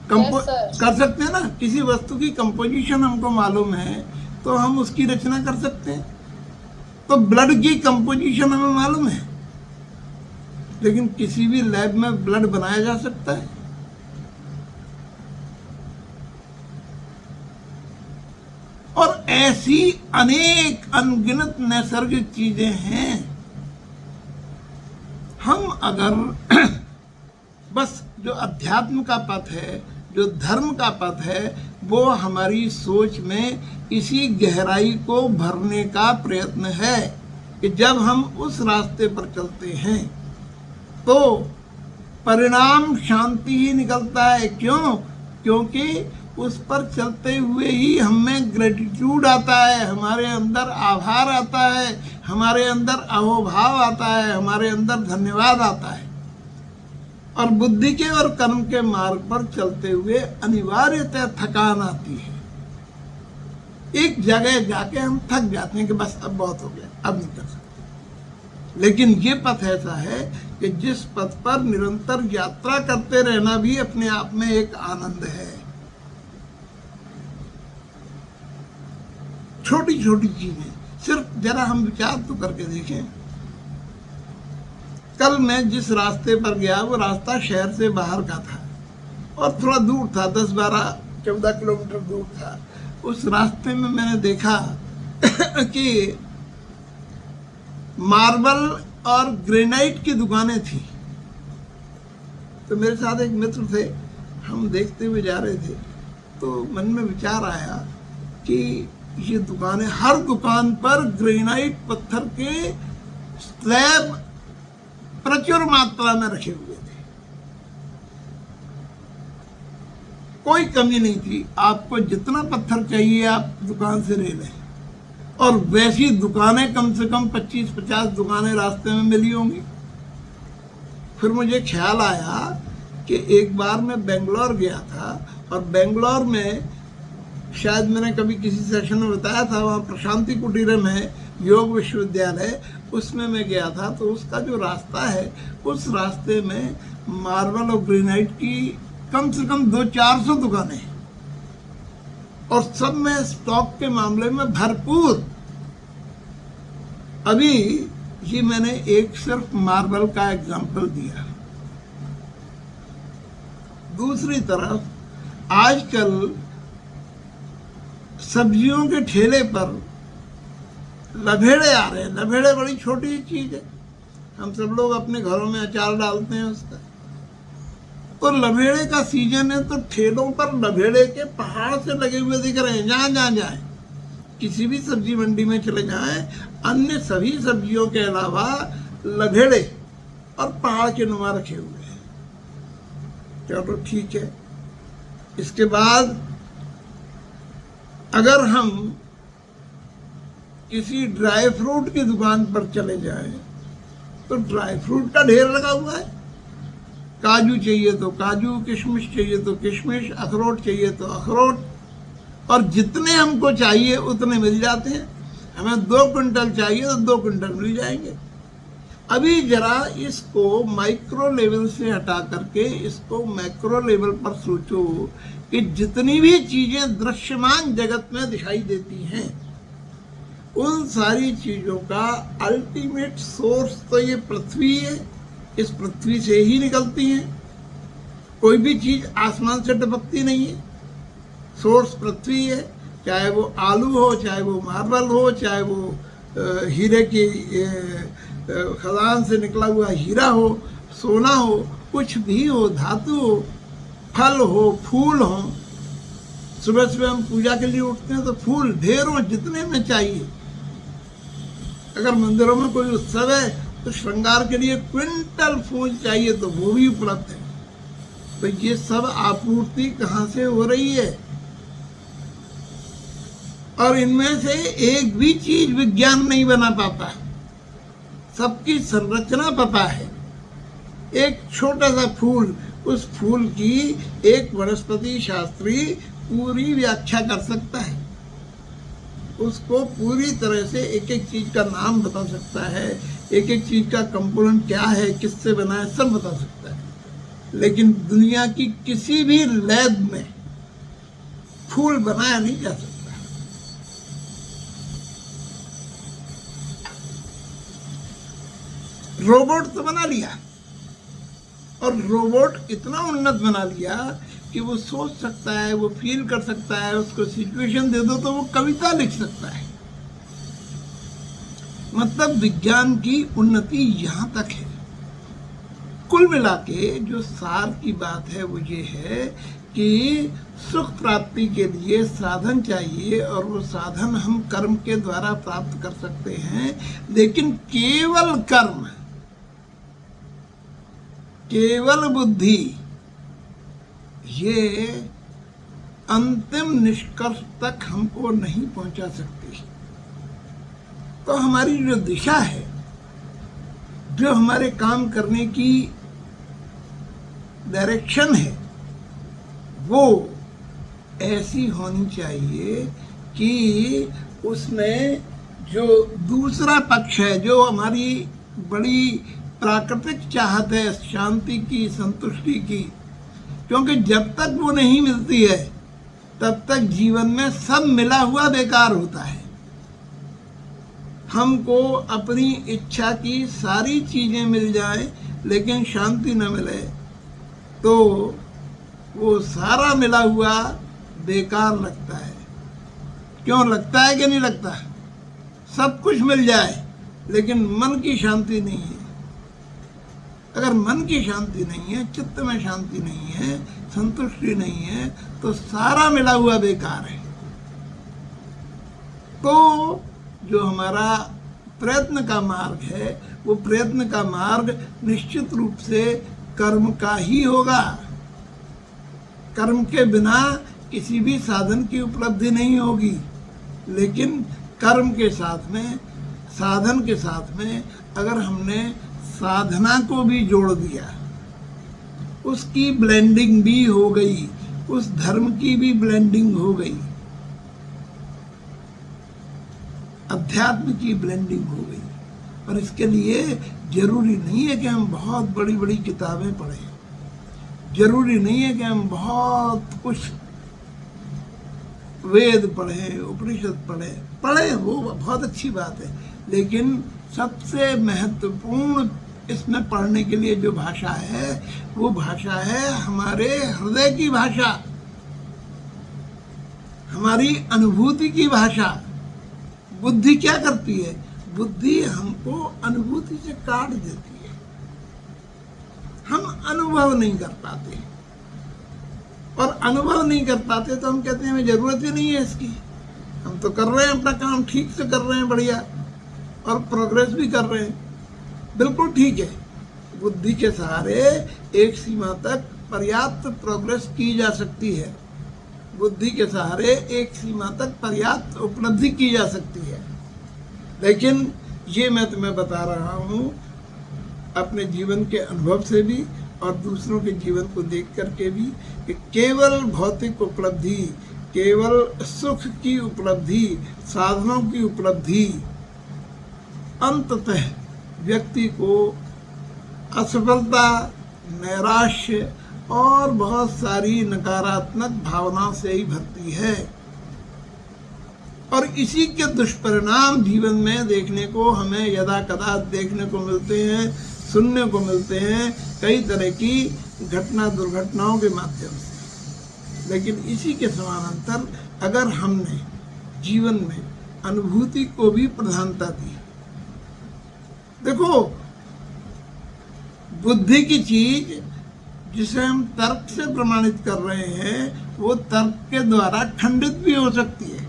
कर सकते हैं ना। किसी वस्तु की कंपोजिशन हमको मालूम है तो हम उसकी रचना कर सकते हैं। तो ब्लड की कंपोजिशन हमें मालूम है, लेकिन किसी भी लैब में ब्लड बनाया जा सकता है? और ऐसी अनेक अनगिनत नैसर्गिक चीजें हैं। हम अगर बस जो अध्यात्म का पथ है, जो धर्म का पथ है, वो हमारी सोच में इसी गहराई को भरने का प्रयत्न है कि जब हम उस रास्ते पर चलते हैं तो परिणाम शांति ही निकलता है। क्यों? क्योंकि उस पर चलते हुए ही हमें ग्रेटिट्यूड आता है, हमारे अंदर आभार आता है, हमारे अंदर अहोभाव आता है, हमारे अंदर धन्यवाद आता है। और बुद्धि के और कर्म के मार्ग पर चलते हुए अनिवार्यतः थकान आती है। एक जगह जाके हम थक जाते हैं कि बस अब बहुत हो गया, अब नहीं कर सकते। लेकिन ये पथ ऐसा है कि जिस पथ पर निरंतर यात्रा करते रहना भी अपने आप में एक आनंद है। छोटी छोटी चीजें, सिर्फ जरा हम विचार तो करके देखें। कल मैं जिस रास्ते पर गया वो रास्ता शहर से बाहर का था और थोड़ा दूर था, 10-12-14 किलोमीटर दूर था। उस रास्ते में मैंने देखा कि मार्बल और ग्रेनाइट की दुकानें थी। तो मेरे साथ एक मित्र थे, हम देखते हुए जा रहे थे, तो मन में विचार आया कि ये दुकानें, हर दुकान पर ग्रेनाइट पत्थर के स्लैब प्रचुर मात्रा में रखे हुए थे, कोई कमी नहीं थी। आपको जितना पत्थर चाहिए आप दुकान से ले लें। और वैसी दुकानें कम से कम 25-50 दुकानें रास्ते में मिली होंगी। फिर मुझे ख्याल आया कि एक बार मैं बेंगलोर गया था और बेंगलोर में, शायद मैंने कभी किसी सेशन में बताया था, वहाँ प्रशांति कुटीरम है, योग विश्वविद्यालय, उसमें मैं गया था। तो उसका जो रास्ता है, उस रास्ते में मार्बल और ग्रेनाइट की कम से कम 200-400 दुकानें, और सब में स्टॉक के मामले में भरपूर। अभी ये मैंने एक सिर्फ मार्बल का एग्जांपल दिया। दूसरी तरफ आजकल सब्जियों के ठेले पर लभेड़े आ रहे हैं। लभेड़े बड़ी छोटी चीज है, हम सब लोग अपने घरों में अचार डालते हैं उसका। तो लभेड़े का सीजन है, तो ठेलों पर लभेड़े के पहाड़ से लगे हुए दिख रहे हैं। जहाँ जहाँ जाए, किसी भी सब्जी मंडी में चले जाएं, अन्य सभी सब्जियों के अलावा लभेड़े और पहाड़ के नुमा रखे हुए हैं। चलो ठीक है। इसके बाद अगर हम किसी ड्राई फ्रूट की दुकान पर चले जाएं, तो ड्राई फ्रूट का ढेर लगा हुआ है। काजू चाहिए तो काजू, किशमिश चाहिए तो किशमिश, अखरोट चाहिए तो अखरोट, और जितने हमको चाहिए उतने मिल जाते हैं। हमें 2 क्विंटल चाहिए तो 2 क्विंटल मिल जाएंगे। अभी जरा इसको माइक्रो लेवल से हटा करके इसको मैक्रो लेवल पर सोचो कि जितनी भी चीजें दृश्यमान जगत में दिखाई देती हैं, उन सारी चीजों का अल्टीमेट सोर्स तो ये पृथ्वी है। इस पृथ्वी से ही निकलती हैं। कोई भी चीज आसमान से टपकती नहीं है। सोर्स पृथ्वी है। चाहे वो आलू हो, चाहे वो मार्बल हो, चाहे वो हीरे की खदान से निकला हुआ हीरा हो, सोना हो, कुछ भी हो, धातु हो, फल हो, फूल हो। सुबह सुबह हम पूजा के लिए उठते हैं तो फूल ढेरों, जितने में चाहिए। अगर मंदिरों में कोई उत्सव है तो श्रृंगार के लिए क्विंटल फूल चाहिए, तो वो भी उपलब्ध है। तो ये सब आपूर्ति कहाँ से हो रही है? और इनमें से एक भी चीज विज्ञान नहीं बना पाता। सबकी संरचना पता है। एक छोटा सा फूल, उस फूल की एक वनस्पति शास्त्री पूरी व्याख्या कर सकता है। उसको पूरी तरह से एक एक चीज का नाम बता सकता है, एक एक चीज का कंपोनेंट क्या है, किससे बना है, सब बता सकता है। लेकिन दुनिया की किसी भी लैब में फूल बनाया नहीं जा सकता। रोबोट तो बना लिया, और रोबोट इतना उन्नत बना लिया कि वो सोच सकता है, वो फील कर सकता है। उसको सिचुएशन दे दो तो वो कविता लिख सकता है। मतलब विज्ञान की उन्नति यहाँ तक है। कुल मिला के जो सार की बात है वो ये है कि सुख प्राप्ति के लिए साधन चाहिए, और वो साधन हम कर्म के द्वारा प्राप्त कर सकते हैं। लेकिन केवल कर्म, केवल बुद्धि, ये अंतिम निष्कर्ष तक हमको नहीं पहुंचा सकती। तो हमारी जो दिशा है, जो हमारे काम करने की डायरेक्शन है, वो ऐसी होनी चाहिए कि उसमें जो दूसरा पक्ष है, जो हमारी बड़ी प्राकृतिक चाहत है शांति की, संतुष्टि की, क्योंकि जब तक वो नहीं मिलती है तब तक जीवन में सब मिला हुआ बेकार होता है। हमको अपनी इच्छा की सारी चीज़ें मिल जाए लेकिन शांति न मिले तो वो सारा मिला हुआ बेकार लगता है। क्यों लगता है कि नहीं लगता? सब कुछ मिल जाए लेकिन मन की शांति नहीं है। अगर मन की शांति नहीं है, चित्त में शांति नहीं है, संतुष्टि नहीं है तो सारा मिला हुआ बेकार है। तो जो हमारा प्रयत्न का मार्ग है वो प्रयत्न का मार्ग निश्चित रूप से कर्म का ही होगा। कर्म के बिना किसी भी साधन की उपलब्धि नहीं होगी, लेकिन कर्म के साथ में, साधन के साथ में अगर हमने साधना को भी जोड़ दिया, उसकी ब्लेंडिंग भी हो गई, उस धर्म की भी ब्लेंडिंग हो गई, अध्यात्म की ब्लेंडिंग हो गई। और इसके लिए जरूरी नहीं है कि हम बहुत बड़ी बड़ी किताबें पढ़ें, जरूरी नहीं है कि हम बहुत कुछ वेद पढ़ें, उपनिषद पढ़ें, वो बहुत अच्छी बात है, लेकिन सबसे महत्वपूर्ण इसमें पढ़ने के लिए जो भाषा है वो भाषा है हमारे हृदय की भाषा, हमारी अनुभूति की भाषा। बुद्धि क्या करती है? बुद्धि हमको अनुभूति से काट देती है, हम अनुभव नहीं कर पाते, और अनुभव नहीं कर पाते तो हम कहते हैं हमें जरूरत ही नहीं है इसकी, हम तो कर रहे हैं अपना काम, ठीक से कर रहे हैं, बढ़िया, और प्रोग्रेस भी कर रहे हैं, बिल्कुल ठीक है। बुद्धि के सहारे एक सीमा तक पर्याप्त प्रोग्रेस की जा सकती है, बुद्धि के सहारे एक सीमा तक पर्याप्त उपलब्धि की जा सकती है, लेकिन ये मैं तुम्हें बता रहा हूँ अपने जीवन के अनुभव से भी और दूसरों के जीवन को देख करके भी कि केवल भौतिक उपलब्धि, केवल सुख की उपलब्धि, साधनों की उपलब्धि अंततः व्यक्ति को असफलता, नैराश्य और बहुत सारी नकारात्मक भावनाओं से ही भरती है, और इसी के दुष्परिणाम जीवन में देखने को हमें यदा कदा देखने को मिलते हैं, सुनने को मिलते हैं, कई तरह की दुर्घटनाओं के माध्यम से। लेकिन इसी के समानांतर अगर हमने जीवन में अनुभूति को भी प्रधानता दी, देखो बुद्धि की चीज जिसे हम तर्क से प्रमाणित कर रहे हैं वो तर्क के द्वारा खंडित भी हो सकती है।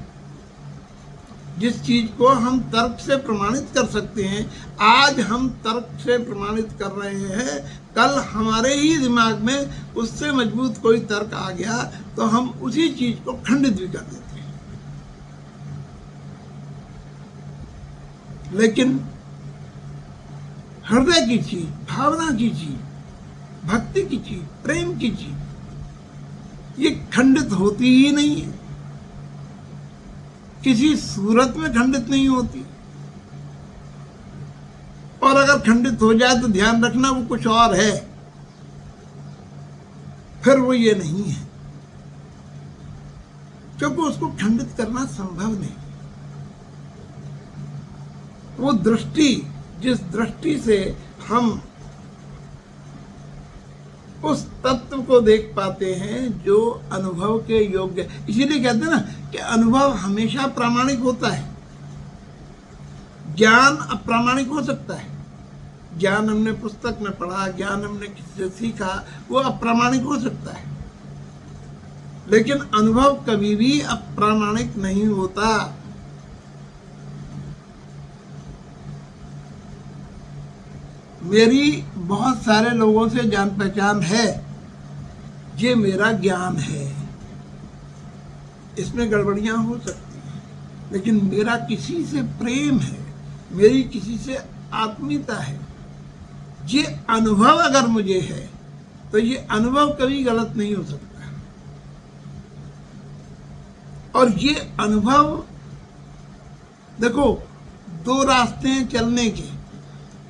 जिस चीज को हम तर्क से प्रमाणित कर सकते हैं, आज हम तर्क से प्रमाणित कर रहे हैं, कल हमारे ही दिमाग में उससे मजबूत कोई तर्क आ गया तो हम उसी चीज को खंडित भी कर देते हैं। लेकिन हृदय की चीज, भावना की चीज, भक्ति की चीज, प्रेम की चीज, ये खंडित होती ही नहीं है, किसी सूरत में खंडित नहीं होती, और अगर खंडित हो जाए तो ध्यान रखना वो कुछ और है, फिर वो ये नहीं है, क्योंकि उसको खंडित करना संभव नहीं। वो दृष्टि, जिस दृष्टि से हम उस तत्व को देख पाते हैं जो अनुभव के योग्य, इसीलिए कहते हैं ना कि अनुभव हमेशा प्रामाणिक होता है, ज्ञान अप्रामाणिक हो सकता है। ज्ञान हमने पुस्तक में पढ़ा, ज्ञान हमने किसी से सीखा, वो अप्रामाणिक हो सकता है, लेकिन अनुभव कभी भी अप्रामाणिक नहीं होता। मेरी बहुत सारे लोगों से जान पहचान है, ये मेरा ज्ञान है, इसमें गड़बड़ियां हो सकती हैं, लेकिन मेरा किसी से प्रेम है, मेरी किसी से आत्मीयता है, ये अनुभव अगर मुझे है तो ये अनुभव कभी गलत नहीं हो सकता। और ये अनुभव, देखो दो रास्ते हैं चलने के,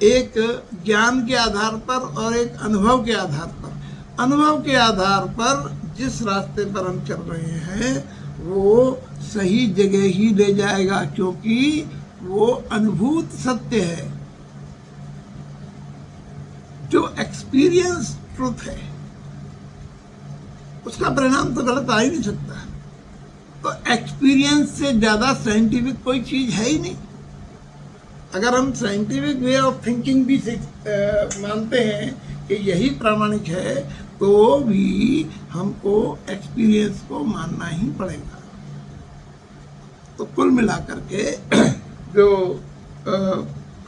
एक ज्ञान के आधार पर और एक अनुभव के आधार पर। अनुभव के आधार पर जिस रास्ते पर हम चल रहे हैं वो सही जगह ही ले जाएगा, क्योंकि वो अनुभूत सत्य है, जो एक्सपीरियंस ट्रुथ है, उसका परिणाम तो गलत आ ही नहीं सकता। तो एक्सपीरियंस से ज़्यादा साइंटिफिक कोई चीज़ है ही नहीं। अगर हम साइंटिफिक वे ऑफ थिंकिंग भी मानते हैं कि यही प्रामाणिक है, तो भी हमको एक्सपीरियंस को मानना ही पड़ेगा। तो कुल मिलाकर के जो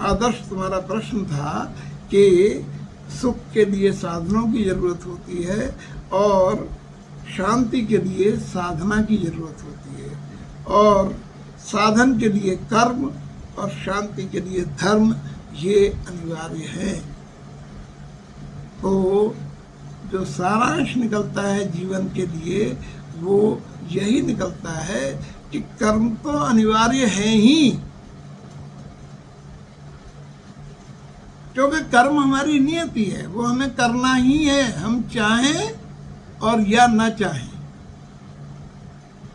आदर्श तुम्हारा प्रश्न था कि सुख के लिए साधनों की ज़रूरत होती है और शांति के लिए साधना की ज़रूरत होती है, और साधन के लिए कर्म और शांति के लिए धर्म, ये अनिवार्य है। तो जो सारांश निकलता है जीवन के लिए वो यही निकलता है कि कर्म तो अनिवार्य है ही, क्योंकि कर्म हमारी नियति है, वो हमें करना ही है, हम चाहें और या न चाहें,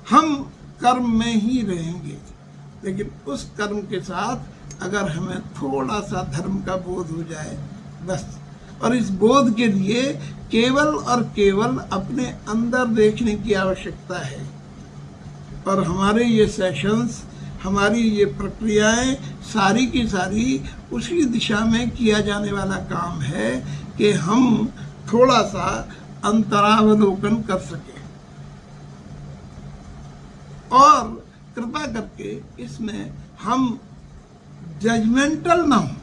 हम कर्म में ही रहेंगे। लेकिन उस कर्म के साथ अगर हमें थोड़ा सा धर्म का बोध हो जाए बस, और इस बोध के लिए केवल और केवल अपने अंदर देखने की आवश्यकता है। और हमारे ये सेशंस, हमारी ये प्रक्रियाएं सारी की सारी उसी दिशा में किया जाने वाला काम है कि हम थोड़ा सा अंतरावलोकन कर सकें, और कृपा करके इसमें हम जजमेंटल ना हो,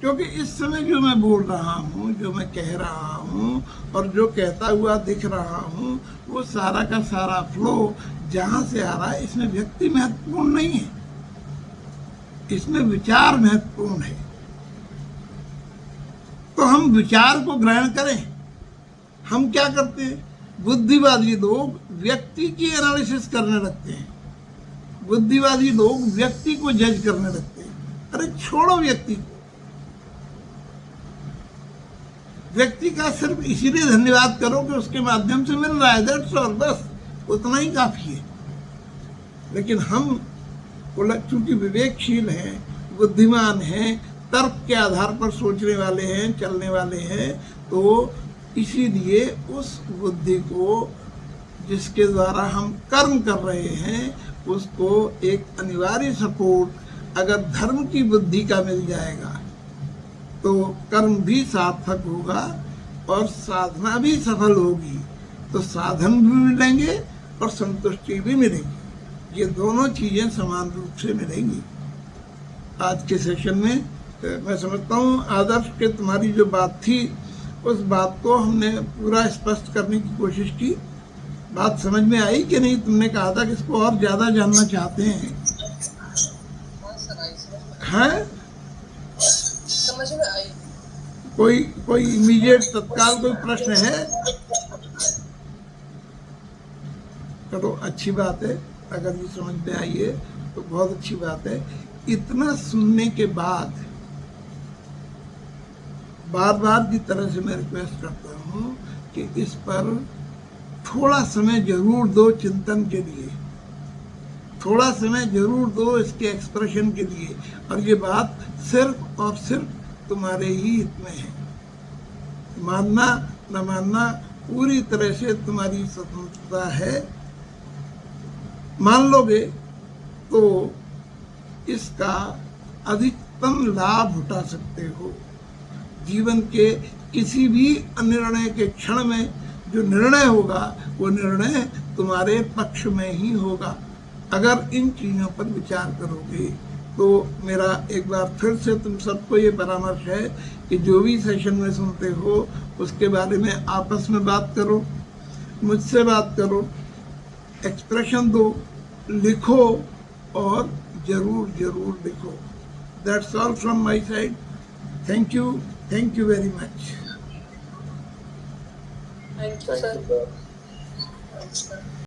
क्योंकि इस समय जो मैं बोल रहा हूँ, जो मैं कह रहा हूँ और जो कहता हुआ दिख रहा हूँ, वो सारा का सारा फ्लो जहाँ से आ रहा है, इसमें व्यक्ति महत्वपूर्ण नहीं है, इसमें विचार महत्वपूर्ण है। तो हम विचार को ग्रहण करें। हम क्या करते हैं, बुद्धिवादी लोग व्यक्ति की एनालिसिस करने लगते हैं, बुद्धिवादी लोग व्यक्ति को जज करने लगते हैं। अरे छोड़ो व्यक्ति को, व्यक्ति का सिर्फ इसीलिए धन्यवाद करो कि उसके माध्यम से मिल रहा है, दैट्स ऑल, बस उतना ही काफी है। लेकिन हम चूंकि विवेकशील हैं, बुद्धिमान हैं, तर्क के आधार पर सोचने वाले हैं, चलने वाले हैं, तो इसीलिए उस बुद्धि को जिसके द्वारा हम कर्म कर रहे हैं, उसको एक अनिवार्य सपोर्ट अगर धर्म की बुद्धि का मिल जाएगा तो कर्म भी सार्थक होगा और साधना भी सफल होगी। तो साधन भी मिलेंगे और संतुष्टि भी मिलेगी, ये दोनों चीज़ें समान रूप से मिलेंगी। आज के सेशन में मैं समझता हूँ आदर्श के तुम्हारी जो बात थी, उस बात को हमने पूरा स्पष्ट करने की कोशिश की। बात समझ में आई कि नहीं? तुमने कहा था कि इसको और ज़्यादा जानना चाहते हैं। हैं? समझ में आई। कोई इमीडिएट तत्काल कोई प्रश्न है? चलो अच्छी बात है, अगर ये समझ में आई है तो बहुत अच्छी बात है। इतना सुनने के बाद बार बार की तरह से मैं रिक्वेस्ट करता हूँ कि इस पर थोड़ा समय जरूर दो चिंतन के लिए, थोड़ा समय जरूर दो इसके एक्सप्रेशन के लिए। और ये बात सिर्फ और सिर्फ तुम्हारे ही हित में है। मानना न मानना पूरी तरह से तुम्हारी स्वतंत्रता है। मान लोगे तो इसका अधिकतम लाभ उठा सकते हो। जीवन के किसी भी निर्णय के क्षण में जो निर्णय होगा वो निर्णय तुम्हारे पक्ष में ही होगा अगर इन चीज़ों पर विचार करोगे। तो मेरा एक बार फिर से तुम सबको ये परामर्श है कि जो भी सेशन में सुनते हो उसके बारे में आपस में बात करो, मुझसे बात करो, एक्सप्रेशन दो, लिखो और ज़रूर लिखो। That's all from my side. Thank you very much. Thank you sir.